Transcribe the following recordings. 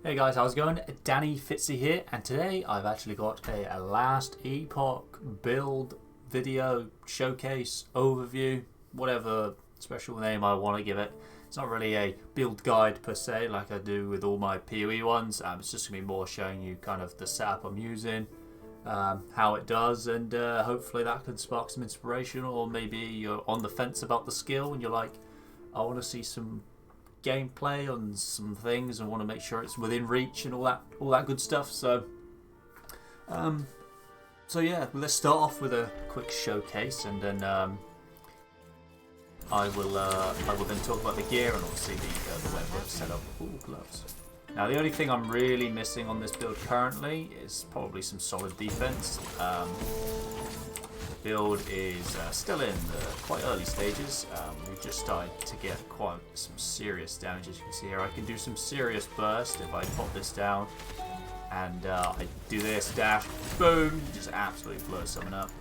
Hey guys, how's it going? Danny Fitzy here, and today I've actually got a Last Epoch build video showcase overview, whatever special name I want to give it. It's not really a build guide per se like I do with all my PoE ones. It's just going to be more showing you kind of the setup I'm using, how it does, and hopefully that could spark some inspiration, or maybe you're on the fence about the skill and you're like, I want to see some gameplay on some things and want to make sure it's within reach and all that good stuff. So yeah, let's start off with a quick showcase, and then I will then talk about the gear and obviously the web setup. Ooh, gloves. Now the only thing I'm really missing on this build currently is probably some solid defense. Build is still in the quite early stages. We've just started to get quite some serious damage. As you can see here, I can do some serious burst if I pop this down, and I do this dash, boom, just absolutely blow someone up.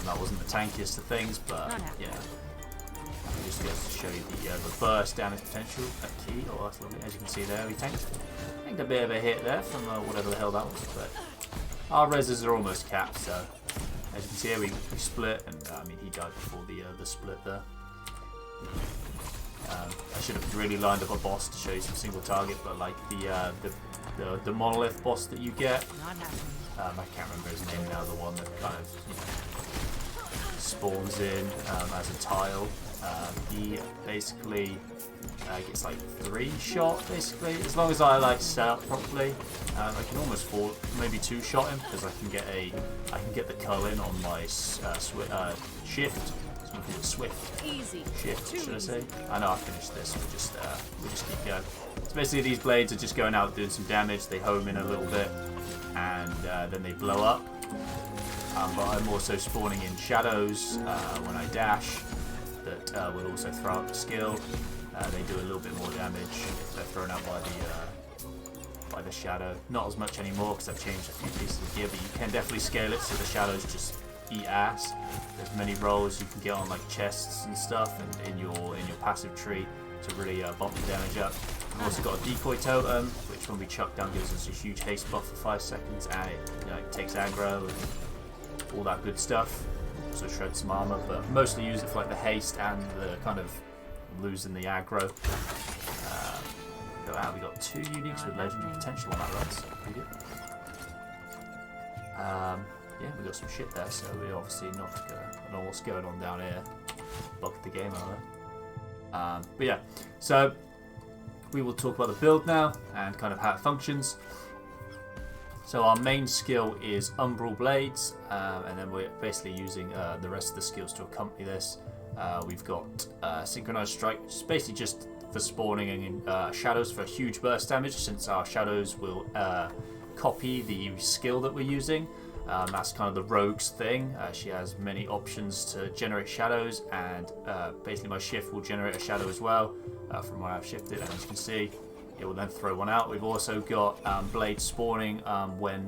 That wasn't the tankiest of things, but yeah, it just goes to show you the burst damage potential at key. Oh, that's lovely. As you can see there, we tanked a bit of a hit there from whatever the hell that was, but our reses are almost capped, so. As you can see here, we split, and I mean, he died before the split there. I should have really lined up a boss to show you some single target, but like the monolith boss that you get, I can't remember his name now, the one that kind of spawns in as a tile. He basically gets like 3 shot basically, as long as I like set up properly. I can almost maybe 2 shot him, because I can get the cull in on my shift. Swift. Easy. Shift, should I say? I know I finished this. We'll just keep going. So basically, these blades are just going out doing some damage. They home in a little bit, and then they blow up. But I'm also spawning in shadows when I dash. That will also throw out the skill. They do a little bit more damage if they're thrown out by the shadow. Not as much anymore because I've changed a few pieces of gear, but you can definitely scale it so the shadows just eat ass. There's many rolls you can get on like chests and stuff, and in your passive tree to really bump the damage up. We've also got a Decoy totem, which when we chuck down gives us a huge haste buff for 5 seconds, and it takes aggro and all that good stuff. Also shreds some armor, but mostly use it for like the haste and the kind of losing the aggro. We got 2 uniques with legendary potential on that run, so pretty good. Yeah, we got some shit there, so we're obviously not gonna know what's going on down here. Bugged the game out. But yeah, so we will talk about the build now and kind of how it functions. So our main skill is Umbral Blades, and then we're basically using the rest of the skills to accompany this. We've got Synchronized Strike, which is basically just for spawning in shadows for huge burst damage, since our shadows will copy the skill that we're using. That's kind of the Rouge's thing. She has many options to generate shadows, and basically my shift will generate a shadow as well from where I've shifted, and as you can see, it will then throw one out. We've also got blades spawning when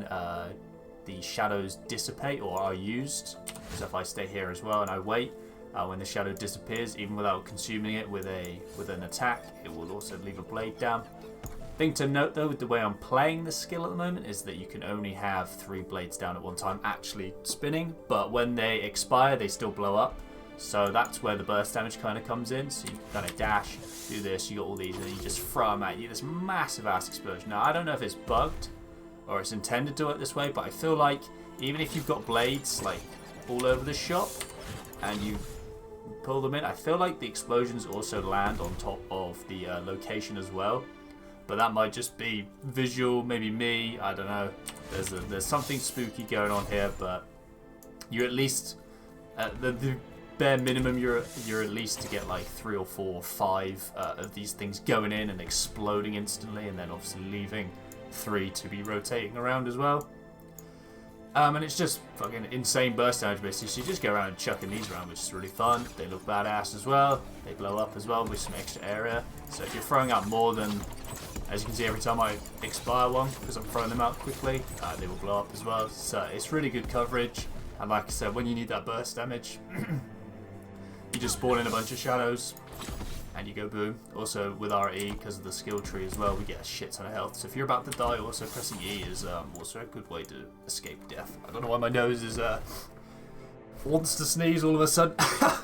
the shadows dissipate or are used. So if I stay here as well and I wait, when the shadow disappears, even without consuming it with an attack, it will also leave a blade down. Thing to note though, with the way I'm playing the skill at the moment, is that you can only have 3 blades down at one time actually spinning, but when they expire they still blow up. So that's where the burst damage kind of comes in. So you kind of dash, do this, you got all these, and then you just throw them at you. This massive ass explosion. Now I don't know if it's bugged or it's intended to work this way, but I feel like even if you've got blades like all over the shop and you pull them in, I feel like the explosions also land on top of the location as well. But that might just be visual, maybe me, I don't know. There's something spooky going on here, but you're at least the bare minimum, you're at least to get like 3 or 4 or 5 of these things going in and exploding instantly, and then obviously leaving 3 to be rotating around as well. And it's just fucking insane burst damage basically. So you just go around and chucking these around, which is really fun. They look badass as well. They blow up as well with some extra area. So if you're throwing out more than, as you can see every time I expire one, because I'm throwing them out quickly, they will blow up as well. So it's really good coverage. And like I said, when you need that burst damage, you just spawn in a bunch of shadows, and you go boom. Also with our E, because of the skill tree as well, we get a shit ton of health. So if you're about to die, also pressing E is also a good way to escape death. I don't know why my nose is wants to sneeze all of a sudden.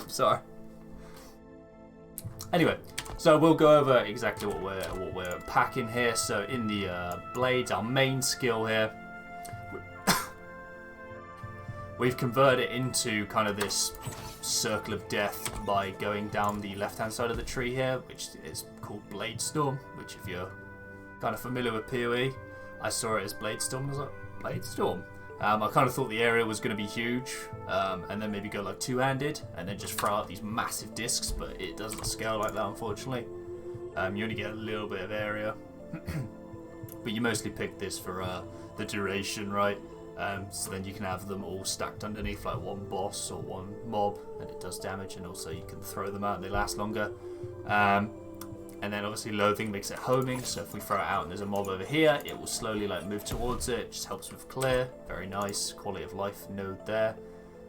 Sorry. Anyway, so we'll go over exactly what we're packing here. So in the blades, our main skill here, we've converted it into kind of this circle of death by going down the left-hand side of the tree here, which is called Blade Storm. Which, if you're kind of familiar with PoE, I saw it as Blade Storm. I was like, Blade Storm. I kind of thought the area was going to be huge, and then maybe go like two-handed, and then just throw out these massive discs, but it doesn't scale like that, unfortunately. You only get a little bit of area, but you mostly pick this for the duration, right? So then you can have them all stacked underneath like one boss or one mob, and it does damage, and also you can throw them out and they last longer. And then obviously loathing makes it homing, so if we throw it out and there's a mob over here, it will slowly like move towards it. Just helps with clear. Very nice quality of life node there.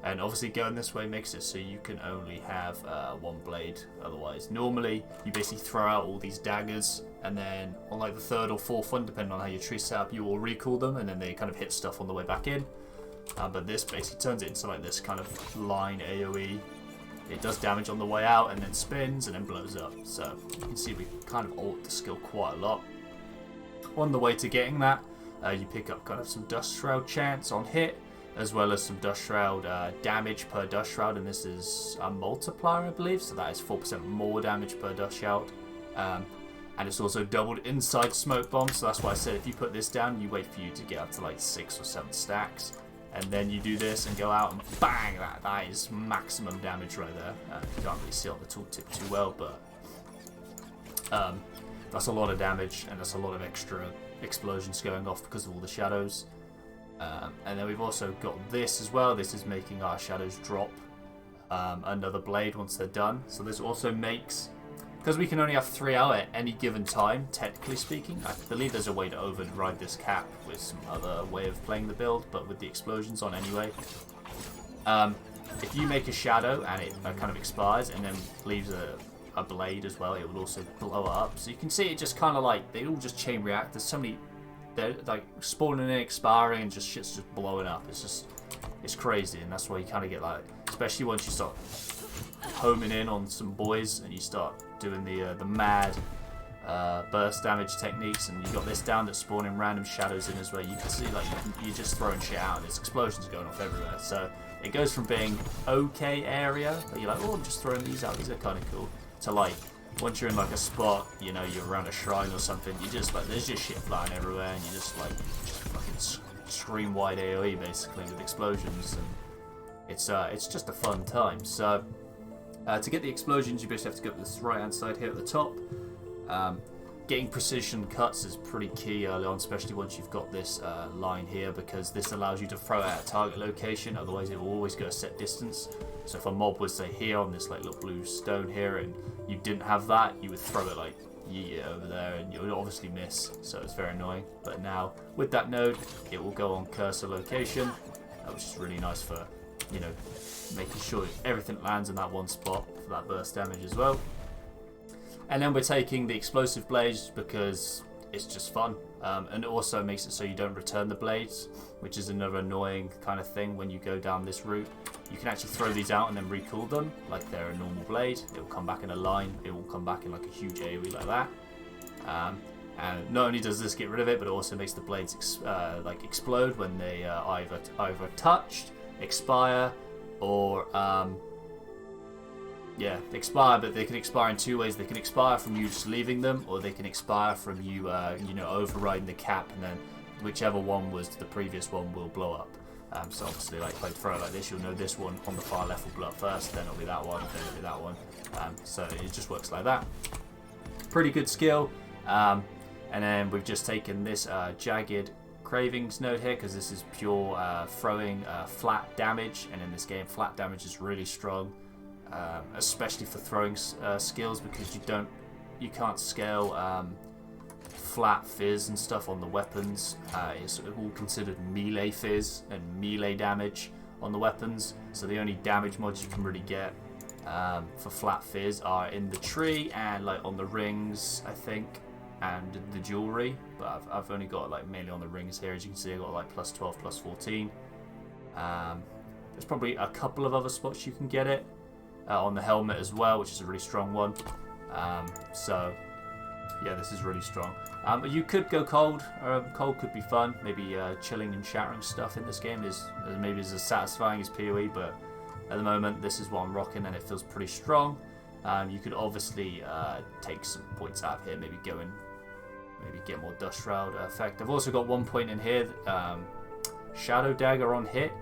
And obviously going this way makes it so you can only have one blade. Otherwise, normally you basically throw out all these daggers, and then on like the third or fourth one, depending on how your tree's set up, you will recall them, and then they kind of hit stuff on the way back in. But this basically turns it into like this kind of line AoE. It does damage on the way out, and then spins, and then blows up. So you can see we kind of alt the skill quite a lot. On the way to getting that, you pick up kind of some Dust Shroud chance on hit, as well as some Dust Shroud damage per Dust Shroud, and this is a multiplier, I believe, so that is 4% more damage per Dust Shroud. And it's also doubled inside Smoke Bomb, so that's why I said if you put this down, you wait for you to get up to like 6 or 7 stacks. And then you do this and go out and bang, that is maximum damage right there. You can't really see on the tooltip too well, but that's a lot of damage, and that's a lot of extra explosions going off because of all the shadows. And then we've also got this as well. This is making our shadows drop another blade once they're done. So this also makes, because we can only have 3 out at any given time, technically speaking. I believe there's a way to override this cap with some other way of playing the build, but with the explosions on anyway. If you make a shadow and it kind of expires and then leaves a blade as well, it will also blow up. So you can see it just kind of like, they all just chain react. There's so many, they're like spawning and expiring, and just shit's just blowing up. It's crazy, and that's why you kind of get like, especially once you start homing in on some boys and you start doing the mad burst damage techniques, and you got this down that's spawning random shadows in as well. You can see like you're just throwing shit out, and there's explosions going off everywhere. So it goes from being okay area, but you're like, oh, I'm just throwing these out, these are kind of cool, to like once you're in like a spot, you know, you're around a shrine or something, you just like, there's just shit flying everywhere, and you just like fucking scream wide AoE basically with explosions, and it's just a fun time. So to get the explosions, you basically have to go to this right hand side here at the top. Getting precision cuts is pretty key early on, especially once you've got this line here, because this allows you to throw it at a target location, otherwise it will always go a set distance. So if a mob was, say, here on this like little blue stone here, and you didn't have that, you would throw it like over there, and you would obviously miss, so it's very annoying. But now with that node, it will go on cursor location, which is really nice for, you know, making sure everything lands in that one spot for that burst damage as well. And then we're taking the explosive blades because it's just fun, and it also makes it so you don't return the blades, which is another annoying kind of thing when you go down this route. You can actually throw these out and then recall them like they're a normal blade. It will come back in a line, it will come back in like a huge AoE like that. And not only does this get rid of it, but it also makes the blades like explode when they either touched, expire, or expire. But they can expire in 2 ways. They can expire from you just leaving them, or they can expire from you overriding the cap, and then whichever one was the previous one will blow up. So obviously, like if I throw it like this, you'll know this one on the far left will blow up first, then it'll be that one, then it'll be that one. So it just works like that. Pretty good skill. And then we've just taken this jagged cravings node here, because this is pure throwing flat damage, and in this game flat damage is really strong, especially for throwing skills, because you can't scale flat fizz and stuff on the weapons. It's all considered melee fizz and melee damage on the weapons, so the only damage mods you can really get for flat fizz are in the tree and like on the rings, I think, and the jewelry. But I've only got like mainly on the rings here. As you can see, I got like plus 12, plus 14. There's probably a couple of other spots you can get it on the helmet as well, which is a really strong one. So yeah, this is really strong. You could go cold. Cold could be fun. Maybe chilling and shattering stuff in this game is maybe as satisfying as PoE, but at the moment this is what I'm rocking and it feels pretty strong. You could obviously take some points out of here, maybe go in, maybe get more Dust Shroud effect. I've also got 1 point in here, Shadow Dagger on hit.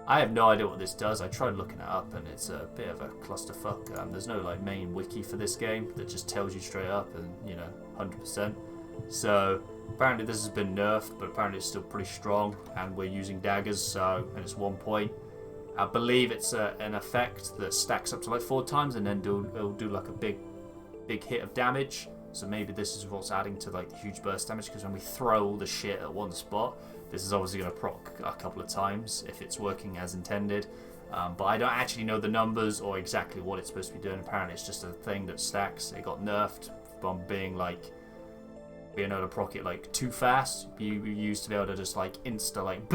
I have no idea what this does. I tried looking it up and it's a bit of a clusterfuck. There's no like main wiki for this game that just tells you straight up and 100%. So apparently this has been nerfed, but apparently it's still pretty strong and we're using daggers, and it's 1 point. I believe it's an effect that stacks up to like 4 times and then it'll do like a big hit of damage. So maybe this is what's adding to like the huge burst damage, because when we throw all the shit at one spot, this is obviously going to proc a couple of times if it's working as intended. But I don't actually know the numbers or exactly what it's supposed to be doing. Apparently it's just a thing that stacks. It got nerfed from being able to proc it like too fast. You used to be able to just like insta like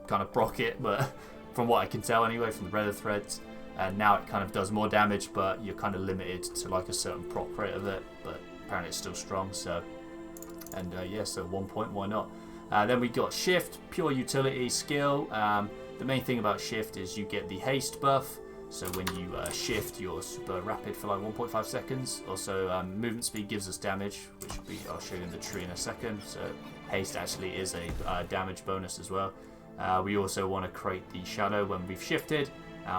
kind of proc it, but from what I can tell anyway from the Reddit threads, and now it kind of does more damage, but you're kind of limited to like a certain proc rate of it. But apparently it's still strong. So yeah, so 1 point, why not? Then we got Shift, pure utility skill. The main thing about Shift is you get the haste buff. So when you shift, you're super rapid for like 1.5 seconds. Also, movement speed gives us damage, which I'll show you in the tree in a second. So haste actually is a damage bonus as well. We also want to create the shadow when we've shifted.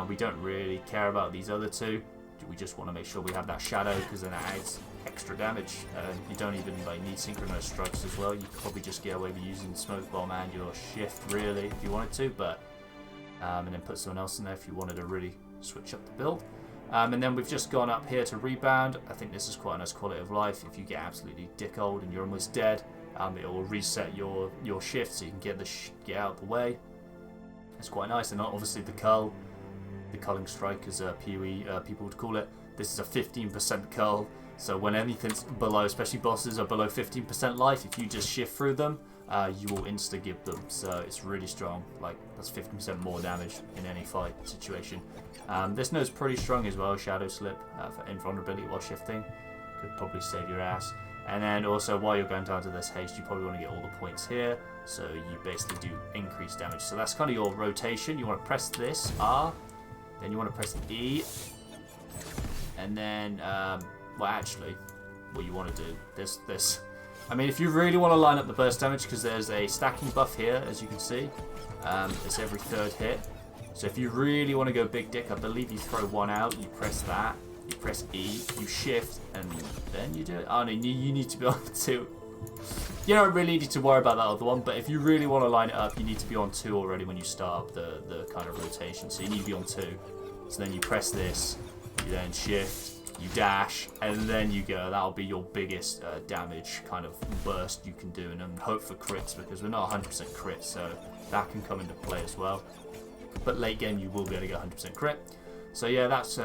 We don't really care about these other two. We just want to make sure we have that shadow, because then it adds extra damage. You don't even need synchronized strikes as well. You could probably just get away with using smoke bomb and your shift really if you wanted to, but and then put someone else in there if you wanted to really switch up the build. And then we've just gone up here to rebound. I think this is quite a nice quality of life. If you get absolutely dick old and you're almost dead, it will reset your shift so you can get out of the way. It's quite nice. And obviously the culling strike, as PoE people would call it. This is a 15% cull, so when anything's below, especially bosses are below 15% life, if you just shift through them, you will insta-give them. So it's really strong. Like, that's 50% more damage in any fight situation. This node's pretty strong as well. Shadow Slip for invulnerability while shifting could probably save your ass. And then also, while you're going down to this haste, you probably want to get all the points here, so you basically do increased damage. So that's kind of your rotation. You want to press this R, then you want to press E, and then well, actually what you want to do, this I mean, if you really want to line up the burst damage, because there's a stacking buff here, as you can see, it's every 3rd hit. So if you really want to go big dick, I believe you throw one out, you press that, you press E, you shift, and then you do it. Oh no, you need to be on 2. You don't really need to worry about that other one, but if you really want to line it up, you need to be on 2 already when you start up the kind of rotation. So you need to be on 2. So then you press this, you then shift, you dash, and then you go. That'll be your biggest damage kind of burst you can do, and then hope for crits, because we're not 100% crit, so that can come into play as well. But late game you will be able to get 100% crit. So yeah, that's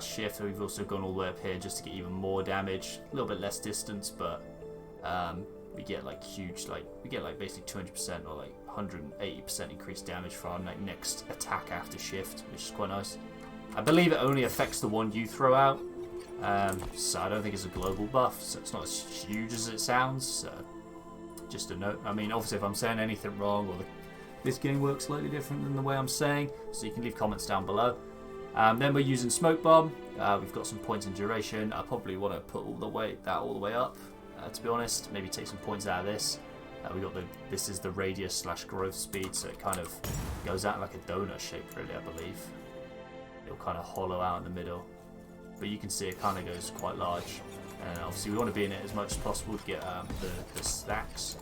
shift. We've also gone all the way up here just to get even more damage, a little bit less distance, but we get like huge, we get like basically 200% or like 180% increased damage for our next attack after shift, which is quite nice. I believe it only affects the one you throw out, so I don't think it's a global buff, so it's not as huge as it sounds. So just a note. I mean, obviously if I'm saying anything wrong, or this game works slightly different than the way I'm saying, so you can leave comments down below. Then we're using smoke bomb. We've got some points in duration. I probably want to put all the way up. To be honest, maybe take some points out of this. We got this is the radius / growth speed, so it kind of goes out like a donut shape, really. I believe it'll kind of hollow out in the middle, but you can see it kind of goes quite large. And obviously we want to be in it as much as possible to get the stacks.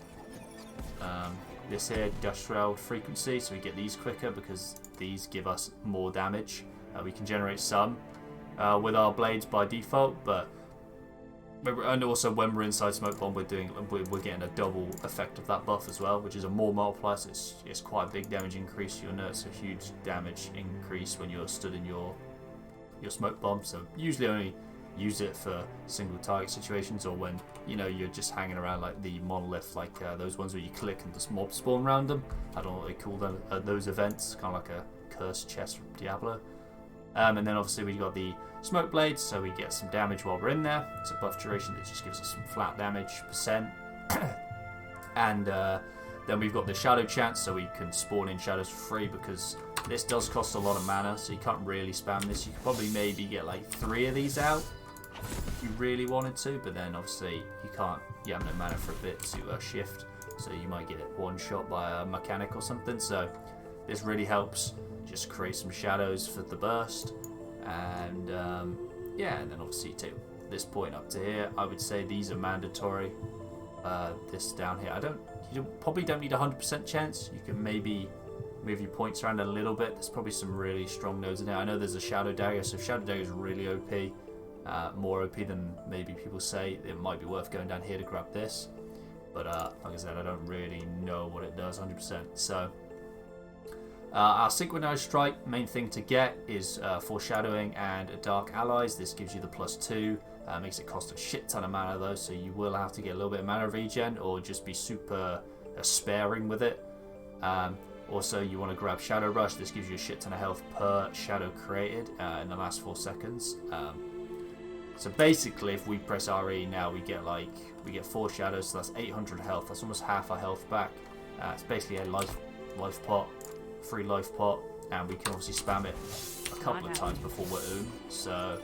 This here, Dust Shroud frequency, so we get these quicker because these give us more damage. We can generate some with our blades by default, and also when we're inside smoke bomb, we're getting a double effect of that buff as well, which is a more multiplier. So it's quite a big damage increase. You'll notice a huge damage increase when you're stood in your your smoke bomb. So usually only use it for single target situations, or when you're just hanging around like the monolith, like those ones where you click and just mob spawn around them. I don't know what they call them, those events, kind of like a cursed chest from Diablo. And then obviously we got the smoke blades, so we get some damage while we're in there. It's a buff duration that just gives us some flat damage percent. And then we've got the shadow chance, so we can spawn in shadows for free, because this does cost a lot of mana, so you can't really spam this. You could probably maybe get like 3 of these out if you really wanted to, but then obviously you have no mana for a bit to shift, so you might get one shot by a mechanic or something. So this really helps just create some shadows for the burst. And and then obviously take this point up to here. I would say these are mandatory. This down here, you probably don't need 100% chance. You can maybe move your points around a little bit. There's probably some really strong nodes in there. I know there's a Shadow Dagger, so Shadow Dagger is really OP, more OP than maybe people say. It might be worth going down here to grab this, but like I said, I don't really know what it does 100%. So our Synchronized Strike, main thing to get is Foreshadowing and Dark Allies. This gives you the +2. Makes it cost a shit ton of mana though, so you will have to get a little bit of mana regen, or just be super sparing with it. Also, you want to grab Shadow Rush. This gives you a shit ton of health per shadow created in the last 4 seconds. So basically, if we press RE now, we get 4 shadows, so that's 800 health. That's almost half our health back. It's basically a life pot, free life pot, and we can obviously spam it a couple of times before we're so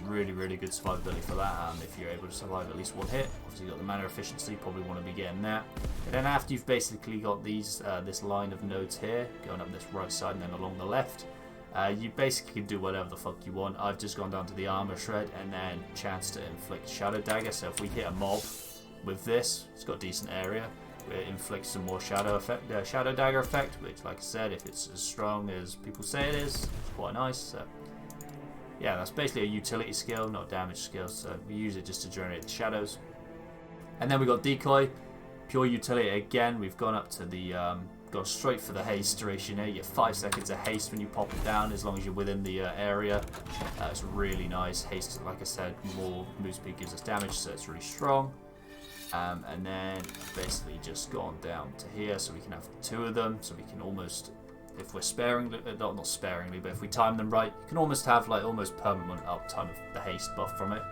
really, really good survivability for that. If you're able to survive at least 1 hit, obviously you've got the mana efficiency, probably want to be getting that. And then after you've basically got these this line of nodes here going up this right side and then along the left, you basically can do whatever the fuck you want. I've just gone down to the armor shred and then chance to inflict Shadow Dagger. So if we hit a mob with this, it's got a decent area. It inflicts some more Shadow Dagger effect, which, like I said, if it's as strong as people say it is, it's quite nice. So yeah, that's basically a utility skill, not a damage skill, so we use it just to generate the shadows. And then we got Decoy, pure utility again. We've gone up to the, gone straight for the haste duration here. You get 5 seconds of haste when you pop it down, as long as you're within the area. It's really nice. Haste, like I said, more move speed gives us damage, so it's really strong. And then basically just gone down to here, so we can have 2 of them, so we can almost, if we're sparingly, not sparingly, but if we time them right, you can almost have like almost permanent uptime of the haste buff from it.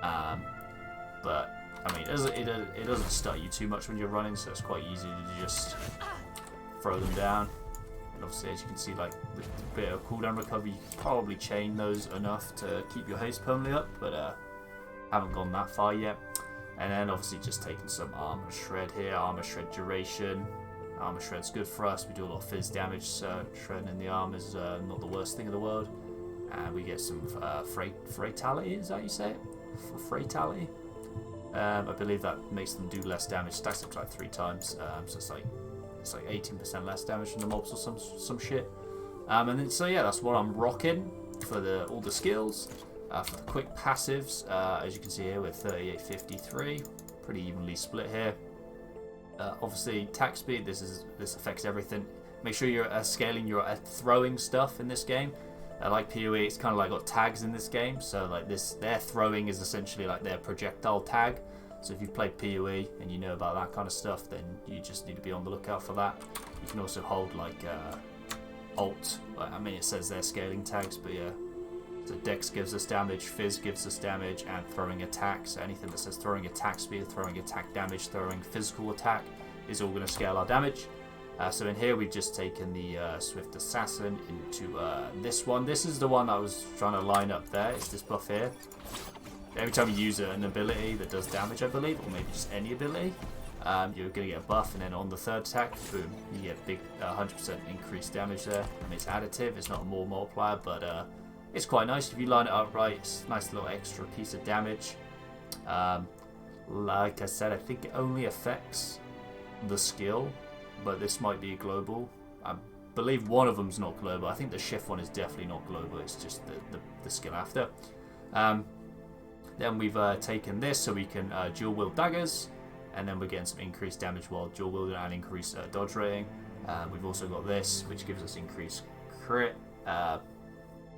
But I mean, it doesn't stun you too much when you're running, so it's quite easy to just throw them down. And obviously, as you can see, like with a bit of cooldown recovery, you can probably chain those enough to keep your haste permanently up, but haven't gone that far yet. And then obviously just taking some armor shred here, armor shred duration. Armor shred's good for us. We do a lot of fizz damage, so shredding in the arm is not the worst thing in the world. And we get some fratality, is that how you say it? Fratality? I believe that makes them do less damage. Stacks up to like 3 times, so it's like 18% less damage from the mobs or some shit. And then so yeah, that's what I'm rocking for all the skills. For the quick passives, as you can see here, we're 38-53, pretty evenly split here. Obviously, attack speed. This affects everything. Make sure you're scaling your throwing stuff in this game. Like PoE, it's kind of like got tags in this game. So like their throwing is essentially like their projectile tag. So if you've played PoE and you know about that kind of stuff, then you just need to be on the lookout for that. You can also hold like Alt. I mean, it says they're scaling tags, but yeah. So Dex gives us damage, Fizz gives us damage, and throwing attack. So anything that says throwing attack speed, throwing attack damage, throwing physical attack is all going to scale our damage. So in here we've just taken the Swift Assassin into this one. This is the one I was trying to line up there. It's this buff here. Every time you use an ability that does damage, I believe, or maybe just any ability, you're going to get a buff, and then on the 3rd attack, boom, you get big 100% increased damage there. I mean, it's additive, it's not a more multiplier, but it's quite nice if you line it up right. It's a nice little extra piece of damage. Like I said, I think it only affects the skill, but this might be global. I believe one of them's not global. I think the shift one is definitely not global. It's just the skill after. Then we've taken this so we can dual wield daggers, and then we're getting some increased damage while dual wielding and increased dodge rating. We've also got this, which gives us increased crit.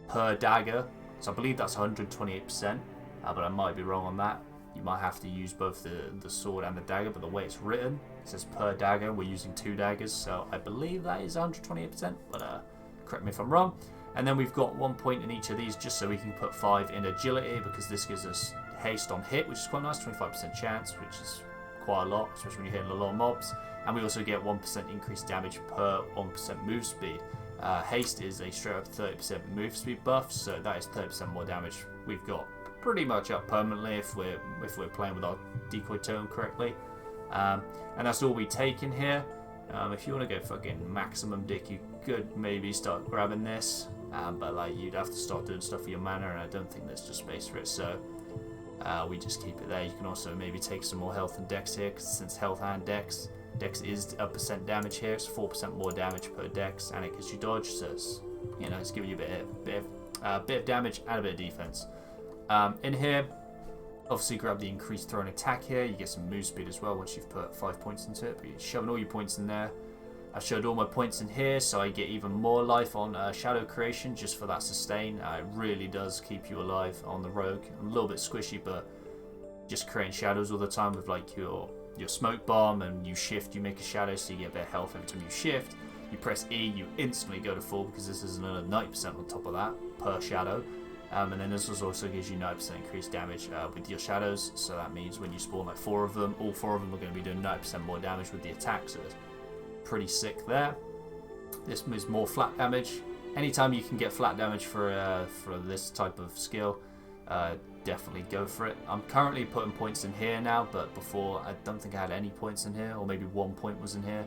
per dagger. So I believe that's 128%, but I might be wrong on that. You might have to use both the sword and the dagger, but the way it's written, it says per dagger. We're using 2 daggers, so I believe that is 128%, but correct me if I'm wrong. And then we've got 1 point in each of these just so we can put 5 in agility, because this gives us haste on hit, which is quite nice, 25% chance, which is quite a lot, especially when you're hitting a lot of mobs. And we also get 1% increased damage per 1% move speed. Haste is a straight up 30% move speed buff, so that is 30% more damage we've got pretty much up permanently if we're playing with our decoy totem correctly. And that's all we take in here. If you want to go fucking maximum dick, you could maybe start grabbing this, but like you'd have to start doing stuff for your mana, and I don't think there's just space for it, so we just keep it there. You can also maybe take some more health and dex here, because since health and dex is a % damage here, it's 4% more damage per dex, and it gives you dodge, so it's, you know, it's giving you a bit of damage and a bit of defense. In here, obviously grab the increased throw and attack here. You get some move speed as well once you've put 5 points into it, but you're shoving all your points in there. I've showed all my points in here, so I get even more life on shadow creation just for that sustain. It really does keep you alive on the rogue. I'm a little bit squishy, but just creating shadows all the time with like your smoke bomb, and you shift, you make a shadow, so you get a bit of health every time you shift. You press E, you instantly go to full, because this is another 90% on top of that per shadow. And then this also gives you 90% increased damage with your shadows, so that means when you spawn like 4 of them, all 4 of them are going to be doing 90% more damage with the attack, so it's pretty sick there. This is more flat damage. Anytime you can get flat damage for this type of skill, definitely go for it. I'm currently putting points in here now, but before I don't think I had any points in here, or maybe 1 point was in here.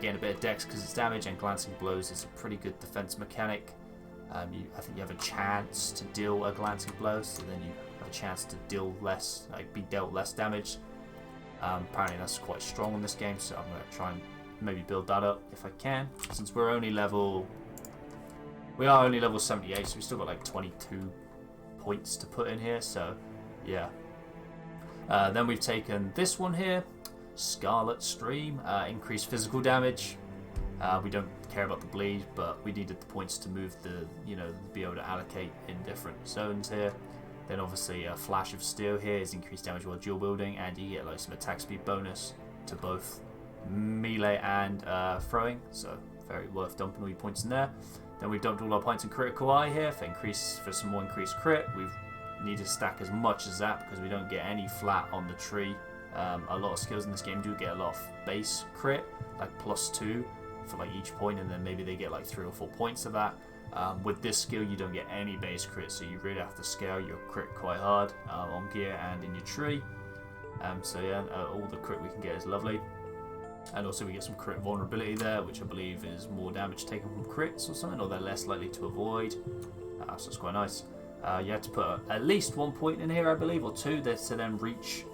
Getting a bit of dex because it's damage, and glancing blows is a pretty good defense mechanic. I think you have a chance to deal a glancing blow, so then you have a chance to deal less, like be dealt less damage. Apparently that's quite strong in this game, so I'm going to try and maybe build that up if I can. Since we are only level 78, so we still got like 22 points to put in here, so yeah. Then we've taken this one here, Scarlet Stream, increased physical damage. We don't care about the bleed, but we needed the points to move be able to allocate in different zones here. Then obviously a Flash of Steel here is increased damage while dual building, and you get like some attack speed bonus to both melee and throwing, so very worth dumping all your points in there. Then we've dumped all our points in Critical Eye here for some more increased crit. We need to stack as much as that because we don't get any flat on the tree. A lot of skills in this game do get a lot of base crit, like +2 for like each point, and then maybe they get like 3 or 4 points of that. With this skill you don't get any base crit, so you really have to scale your crit quite hard on gear and in your tree. So yeah, all the crit we can get is lovely. And also we get some crit vulnerability there, which I believe is more damage taken from crits or something, or they're less likely to avoid. So it's quite nice. You have to put at least 1 point in here, I believe, or 2, to then reach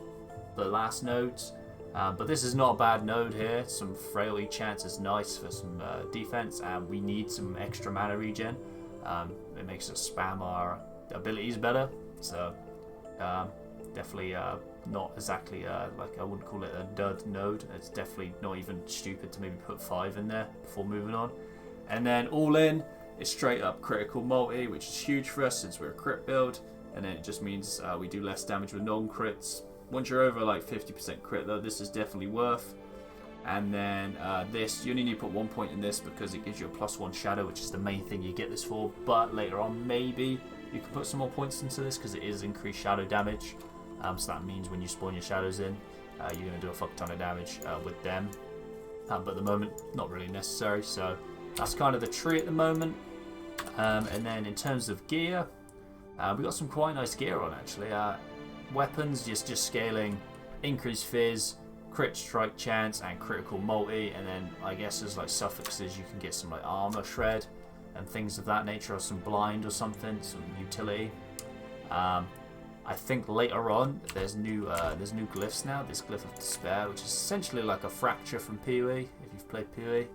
the last nodes. But this is not a bad node here. Some frailty chance is nice for some defense, and we need some extra mana regen. It makes us spam our abilities better. So definitely not exactly like I wouldn't call it a dud node. It's definitely not even stupid to maybe put 5 in there before moving on. And then all in is straight up critical multi, which is huge for us since we're a crit build. And then it just means we do less damage with non-crits. Once you're over like 50% crit though, this is definitely worth. And then this, you only need to put 1 point in this because it gives you a +1 shadow, which is the main thing you get this for. But later on maybe you can put some more points into this because it is increased shadow damage. So that means when you spawn your shadows in, you're going to do a fuck ton of damage with them. But at the moment, not really necessary. So that's kind of the tree at the moment. And then in terms of gear, we got some quite nice gear on actually. Weapons, just scaling, increased fizz, crit strike chance, and critical multi. And then I guess as like suffixes, you can get some like armor shred and things of that nature, or some blind or something, some utility. I think later on there's new glyphs now. This glyph of despair, which is essentially like a fracture from PoE. If you've played PoE,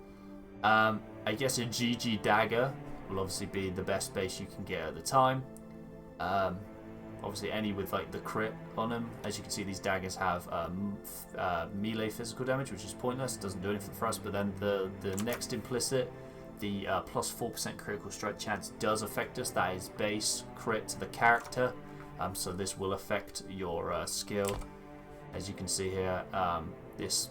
I guess a GG dagger will obviously be the best base you can get at the time. Obviously any with like the crit on them. As you can see, these daggers have melee physical damage, which is pointless. It doesn't do anything for us. But then the next implicit the plus 4% critical strike chance does affect us. That is base crit to the character, so this will affect your skill. As you can see here, this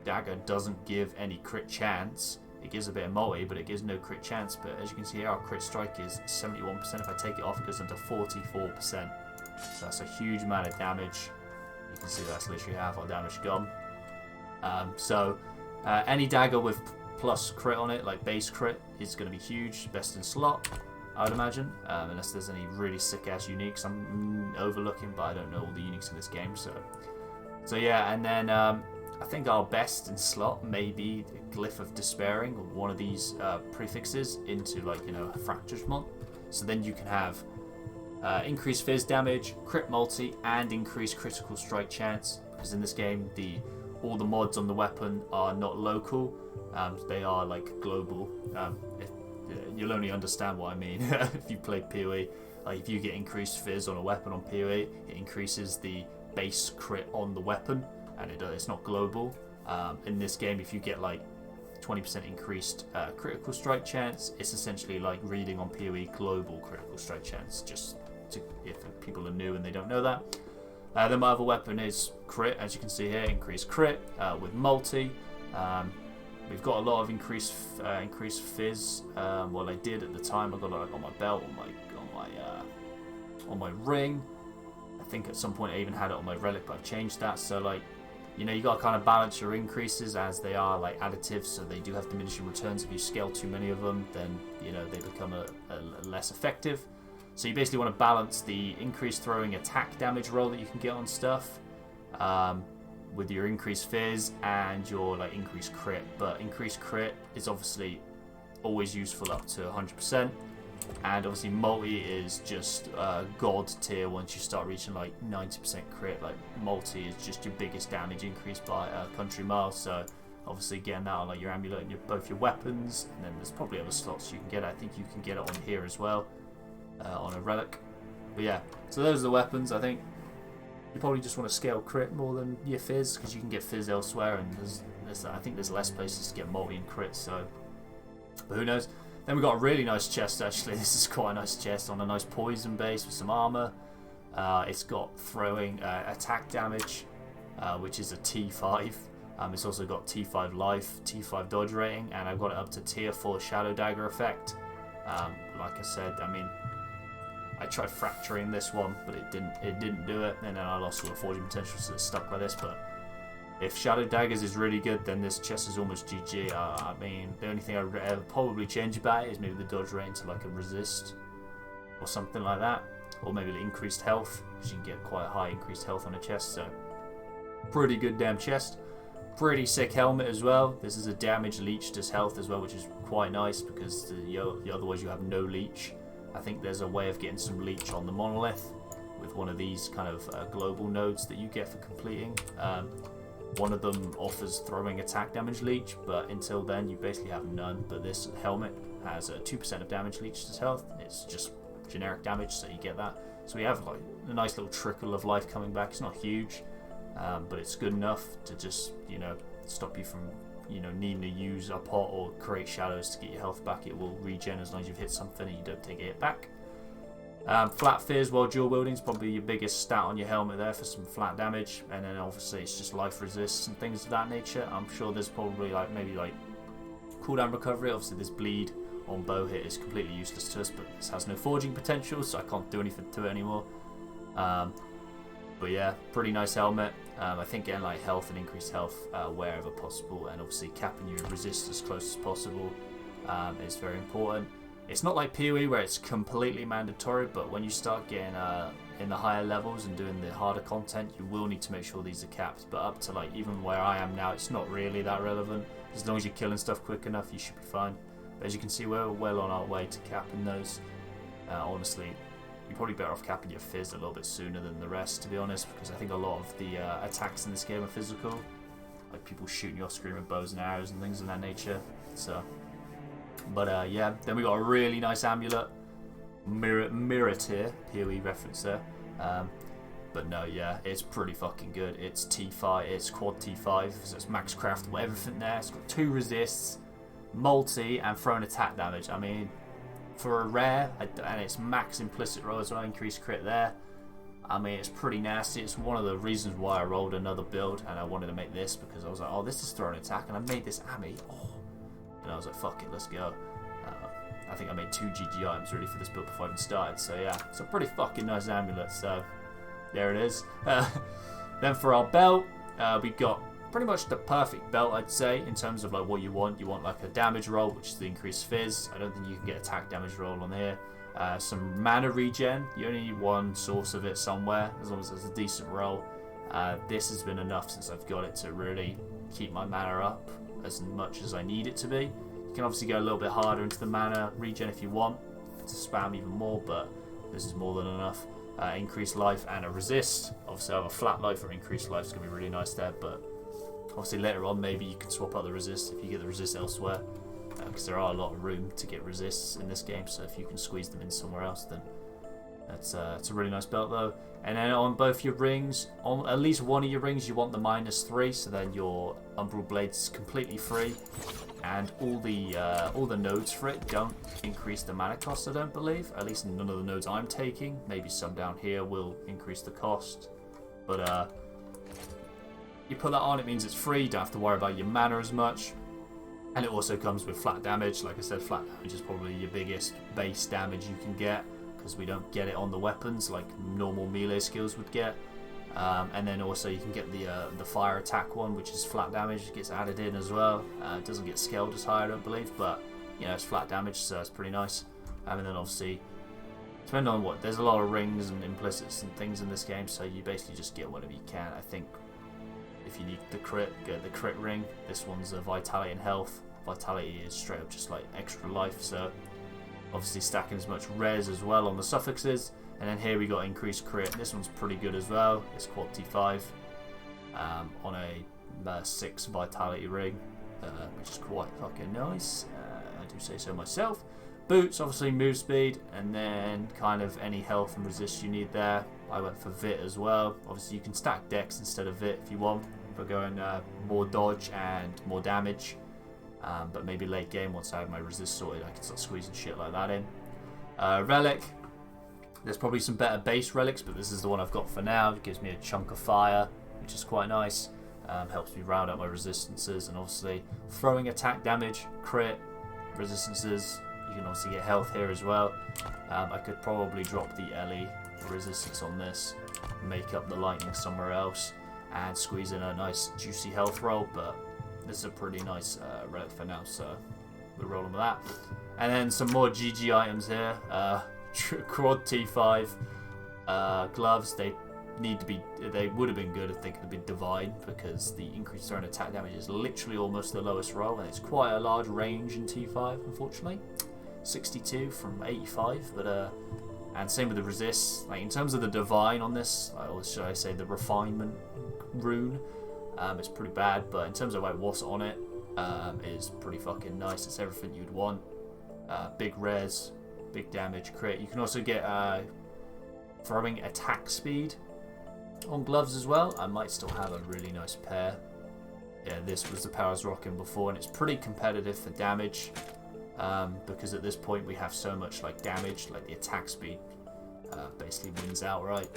dagger doesn't give any crit chance. It gives a bit of multi, but it gives no crit chance. But as you can see here, our crit strike is 71%. If I take it off, it goes into 44%. So that's a huge amount of damage. You can see that's literally half our damage gone. Any dagger with plus crit on it, like base crit, is going to be huge. Best in slot, I would imagine. Unless there's any really sick-ass uniques I'm overlooking, but I don't know all the uniques in this game. So yeah, and then I think our best in slot may be Glyph of Despairing, or one of these prefixes into, like, you know, a Fractured mod. So then you can have increased fizz damage, crit multi, and increased critical strike chance. Because in this game, all the mods on the weapon are not local; they are like global. You'll only understand what I mean if you play PoE. Like, if you get increased fizz on a weapon on PoE, it increases the base crit on the weapon, and it's not global. In this game, if you get like 20% increased critical strike chance, it's essentially like reading on PoE global critical strike chance, just if people are new and they don't know that. Then my other weapon is crit, as you can see here, increased crit with multi. We've got a lot of increased fizz. Well, I did at the time. I got it like on my belt, on my ring. I think at some point I even had it on my relic, but I've changed that. So, like, you know, you got to kind of balance your increases, as they are like additives, so they do have diminishing returns. If you scale too many of them, then, you know, they become a less effective. So you basically want to balance the increased throwing attack damage roll that you can get on stuff with your increased fizz and your like increased crit. But increased crit is obviously always useful up to 100%. And obviously multi is just god tier once you start reaching like 90% crit. Like, multi is just your biggest damage increase by a country mile. So obviously getting that on like your amulet and both your weapons, and then there's probably other slots you can get. I think you can get it on here as well, on a relic. But yeah, so those are the weapons. I think you probably just want to scale crit more than your fizz, because you can get fizz elsewhere, and I think there's less places to get multi and crit. So, but who knows? Then we got a really nice chest, actually. This is quite a nice chest on a nice poison base with some armor. It's got throwing attack damage, which is a T5. It's also got T5 life, T5 dodge rating, and I've got it up to tier 4 shadow dagger effect. Like I said, I mean, I tried fracturing this one, but it didn't do it, and then I lost all the forging potential, so it's stuck like this. But if Shadow Daggers is really good, then this chest is almost GG. I mean, the only thing I would ever probably change about it is maybe the dodge rating to like a resist or something like that, or maybe the increased health, because you can get quite a high increased health on a chest. So pretty good damn chest. Pretty sick helmet as well. This is a damage leech to health as well, which is quite nice, because otherwise you have no leech. I think there's a way of getting some leech on the monolith with one of these kind of global nodes that you get for completing. One of them offers throwing attack damage leech, but until then you basically have none. But this helmet has a 2% of damage leech to health. It's just generic damage, so you get that. So we have like a nice little trickle of life coming back. It's not huge, but it's good enough to just, you know, stop you from, you know, needing to use a pot or create shadows to get your health back. It will regen as long as you've hit something and you don't take it back. Flat fizz while dual wielding is probably your biggest stat on your helmet there for some flat damage, and then obviously it's just life resists and things of that nature. I'm sure there's probably like maybe like cooldown recovery. Obviously this bleed on bow hit is completely useless to us, but this has no forging potential, so I can't do anything to it anymore. But yeah, pretty nice helmet. I think getting like health and increased health wherever possible, and obviously capping your resist as close as possible is very important. It's not like PoE where it's completely mandatory, but when you start getting in the higher levels and doing the harder content, you will need to make sure these are capped. But up to like even where I am now, it's not really that relevant. As long as you're killing stuff quick enough, you should be fine. But as you can see, we're well on our way to capping those. Honestly, you're probably better off capping your fizz a little bit sooner than the rest, to be honest, because I think a lot of the attacks in this game are physical, like people shooting you off screen with bows and arrows and things of that nature. So. But yeah, then we got a really nice amulet, mirror tier, PoE reference there. But no, yeah, it's pretty fucking good. It's T5, it's quad T5, so it's max craftable, everything there. It's got 2 resists, multi, and thrown attack damage. I mean, for a rare, and it's max implicit roll as well, increased crit there. I mean, it's pretty nasty. It's one of the reasons why I rolled another build, and I wanted to make this, because I was like, oh, this is thrown attack, and I made this Ami. Oh. And I was like, fuck it, let's go. I think I made 2 GG items ready for this build before I even started. So yeah, it's a pretty fucking nice amulet. So there it is. Then for our belt, we got pretty much the perfect belt, I'd say, in terms of like what you want. You want like a damage roll, which is the increased fizz. I don't think you can get attack damage roll on here. Some mana regen. You only need one source of it somewhere, as long as it's a decent roll. This has been enough since I've got it to really keep my mana up as much as I need it to be. You can obviously go a little bit harder into the mana regen if you want to spam even more, but this is more than enough. Increased life and a resist. Obviously I have a flat life or increased life, it's going to be really nice there, but obviously later on maybe you can swap out the resist if you get the resist elsewhere, because there are a lot of room to get resists in this game, so if you can squeeze them in somewhere else, then it's a really nice belt though. And then on both your rings, on at least one of your rings, you want the -3, so then your Umbral Blades is completely free, and all the nodes for it don't increase the mana cost, I don't believe. At least none of the nodes I'm taking. Maybe some down here will increase the cost, but you put that on, it means it's free. You don't have to worry about your mana as much, and it also comes with flat damage. Like I said, flat damage is probably your biggest base damage you can get, because we don't get it on the weapons like normal melee skills would get. And then also you can get the fire attack one, which is flat damage. It gets added in as well. It doesn't get scaled as high, I don't believe, but you know, it's flat damage, so it's pretty nice. And then obviously, depending on what, there's a lot of rings and implicits and things in this game, so you basically just get whatever you can. I think if you need the crit, get the crit ring. This one's a vitality and health. Vitality is straight up just like extra life, so obviously stacking as much res as well on the suffixes. And then here we got increased crit. This one's pretty good as well. It's quad T5 on a 6 vitality ring, which is quite fucking nice. I do say so myself. Boots, obviously move speed, and then kind of any health and resist you need there. I went for Vit as well. Obviously you can stack Dex instead of Vit if you want, for going more dodge and more damage. But maybe late game, once I have my resist sorted, I can start squeezing shit like that in. Relic. There's probably some better base relics, but this is the one I've got for now. It gives me a chunk of fire, which is quite nice. Helps me round out my resistances, and obviously throwing attack damage, crit, resistances. You can obviously get health here as well. I could probably drop the Ellie resistance on this, make up the lightning somewhere else, and squeeze in a nice juicy health roll, but this is a pretty nice relic for now, so we're rolling with that. And then some more GG items here. Quad T5 gloves. They would have been good if they could have been divine, because the increased thrown attack damage is literally almost the lowest roll, and it's quite a large range in T5, unfortunately. 62 from 85, but and same with the resists. Like in terms of the divine on this, or should I say the refinement rune, it's pretty bad, but in terms of like what's on it, is pretty fucking nice. It's everything you'd want. Big res, big damage, crit. You can also get throwing attack speed on gloves as well. I might still have a really nice pair. Yeah, this was the pair I was rocking before, and it's pretty competitive for damage, because at this point we have so much like damage, like the attack speed basically wins outright.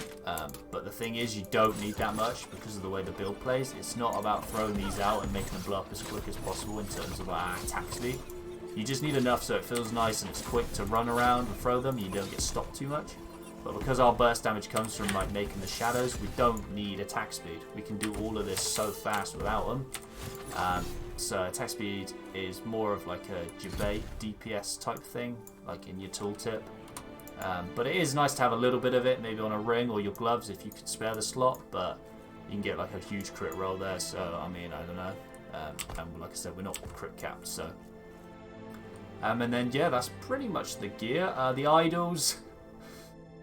But the thing is, you don't need that much because of the way the build plays. It's not about throwing these out and making them blow up as quick as possible in terms of attack speed. You just need enough so it feels nice and it's quick to run around and throw them. You don't get stopped too much. But because our burst damage comes from like making the shadows, we don't need attack speed. We can do all of this so fast without them. So attack speed is more of like a Jibay DPS type thing, like in your tooltip. But it is nice to have a little bit of it, maybe on a ring or your gloves if you could spare the slot. But you can get like a huge crit roll there. So I mean, I don't know. And like I said, we're not crit capped, so. And then yeah, that's pretty much the gear. The idols,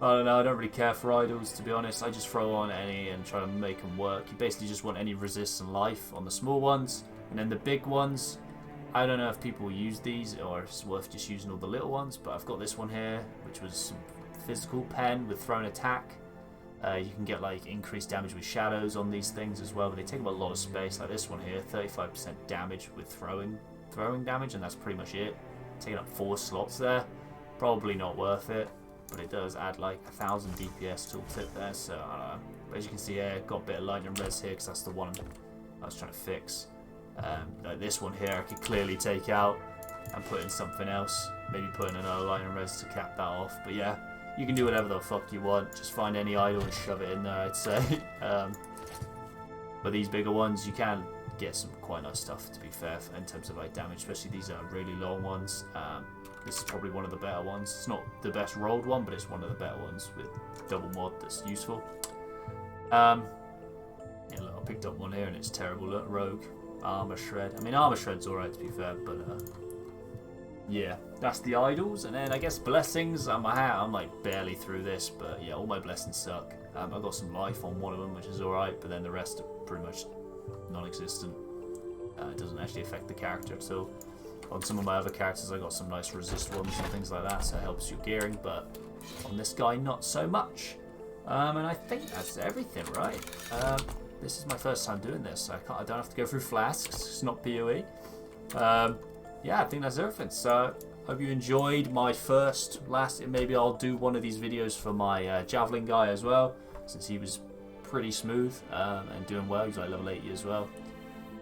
I don't know, I don't really care for idols, to be honest. I just throw on any and try to make them work. You basically just want any resist and life on the small ones, and then the big ones, I don't know if people use these or if it's worth just using all the little ones, but I've got this one here, which was some physical pen with thrown attack. You can get like increased damage with shadows on these things as well, but they take up a lot of space. Like this one here, 35% damage with throwing throwing damage, and that's pretty much it. Taking up 4 slots there, probably not worth it, but it does add like 1000 DPS tooltip there, so I don't know. But as you can see here, got a bit of lightning res here because that's the one I was trying to fix. Like this one here I could clearly take out and put in something else, maybe put in another lightning res to cap that off, but yeah, you can do whatever the fuck you want, just find any idol and shove it in there, I'd say. But these bigger ones, you can get some quite nice stuff, to be fair, in terms of like damage, especially these are really long ones. This is probably one of the better ones. It's not the best rolled one, but it's one of the better ones with double mod that's useful. Yeah, look, I picked up one here and it's terrible. Look, Rogue, Armor Shred. I mean, Armor Shred's alright, to be fair, but yeah, that's the idols. And then I guess blessings. I'm like barely through this, but yeah, all my blessings suck. I've got some life on one of them, which is alright, but then the rest are pretty much non-existent. It doesn't actually affect the character at all. On some of my other characters I got some nice resist ones and things like that, so it helps your gearing, but on this guy not so much. And I think that's everything, right? This is my first time doing this, so I don't have to go through flasks, it's not PoE. Yeah, I think that's everything, so hope you enjoyed my last, maybe I'll do one of these videos for my Javelin guy as well, since he was pretty smooth and doing well. He's like level 80 as well.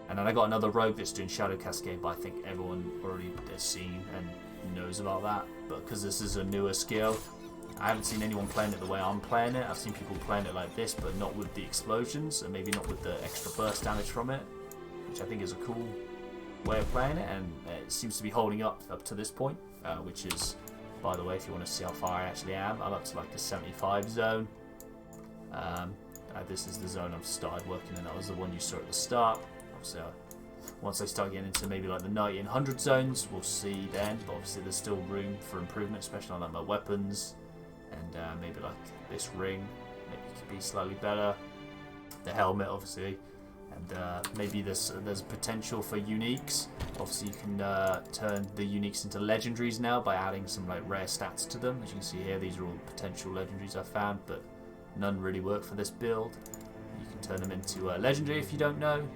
And then I got another rogue that's doing Shadow Cascade, but I think everyone already has seen and knows about that. But because this is a newer skill, I haven't seen anyone playing it the way I'm playing it. I've seen people playing it like this, but not with the explosions, and maybe not with the extra burst damage from it, which I think is a cool way of playing it, and it seems to be holding up to this point, which is, by the way, if you want to see how far I actually am, I'm up to like a 75 zone. This is the zone I've started working in. That was the one you saw at the start. Obviously, once I start getting into maybe like the 90 and 100 zones, we'll see then. But obviously, there's still room for improvement, especially on like my weapons, and maybe like this ring, maybe it could be slightly better. The helmet, obviously, and maybe there's potential for uniques. Obviously, you can turn the uniques into legendaries now by adding some like rare stats to them. As you can see here, these are all potential legendaries I found, but none really work for this build. You can turn them into a legendary if you don't know,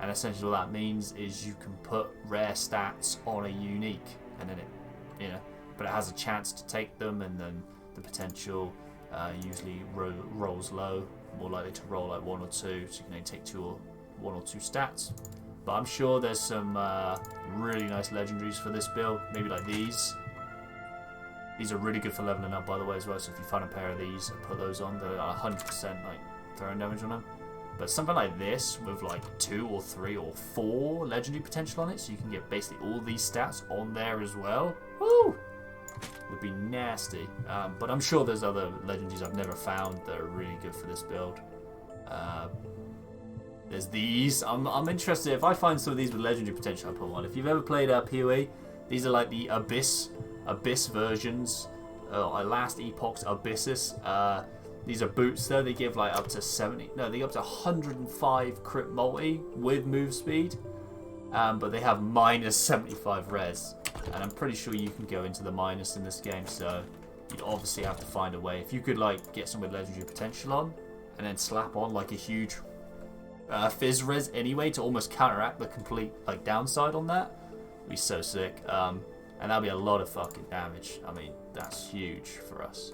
and essentially all that means is you can put rare stats on a unique, and then but it has a chance to take them, and then the potential usually rolls low, more likely to roll like 1 or 2, so you can only take 1 or 2 stats. But I'm sure there's some really nice legendaries for this build, maybe like these. These are really good for leveling up, by the way, as well. So if you find a pair of these and put those on, they're 100% like throwing damage on them. But something like this with like 2 or 3 or 4 legendary potential on it, so you can get basically all these stats on there as well. Woo! Would be nasty. But I'm sure there's other legendaries I've never found that are really good for this build. There's these. I'm interested if I find some of these with legendary potential. I'll put one. If you've ever played PoE, these are like the Abyss versions, Last Epoch's Abyssus. These are boots though. They give like up to 70. No, they give up to 105 crit multi with move speed, but they have minus 75 res, and I'm pretty sure you can go into the minus in this game. So you'd obviously have to find a way. If you could like get some with legendary potential on, and then slap on like a huge fizz res anyway to almost counteract the complete like downside on that, it'd be so sick. And that'll be a lot of fucking damage. I mean, that's huge for us.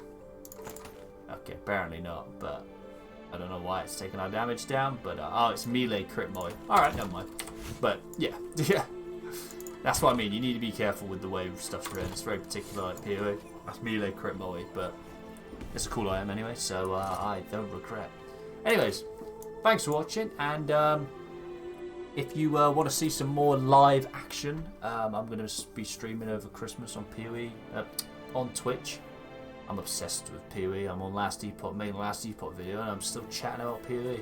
Okay, apparently not, but I don't know why it's taking our damage down, but oh, it's melee crit molly. Alright, never mind. But yeah, that's what I mean. You need to be careful with the way stuff's read. It's very particular like PoE. That's melee crit molly, but it's a cool item anyway, so I don't regret. Anyways, thanks for watching, and if you want to see some more live action, I'm going to be streaming over Christmas on PoE, on Twitch. I'm obsessed with PoE. I'm on Last Epoch, made a Last Epoch video, and I'm still chatting about PoE.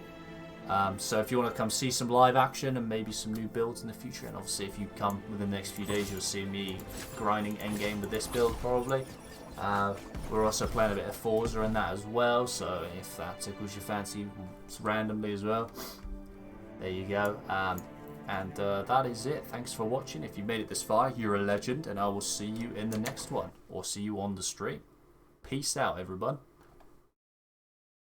So if you want to come see some live action and maybe some new builds in the future, and obviously if you come within the next few days, you'll see me grinding endgame with this build probably. We're also playing a bit of Forza in that as well, so if that tickles your fancy randomly as well, there you go. And that is it. Thanks for watching. If you made it this far, you're a legend, and I will see you in the next one, or see you on the stream. Peace out, everyone.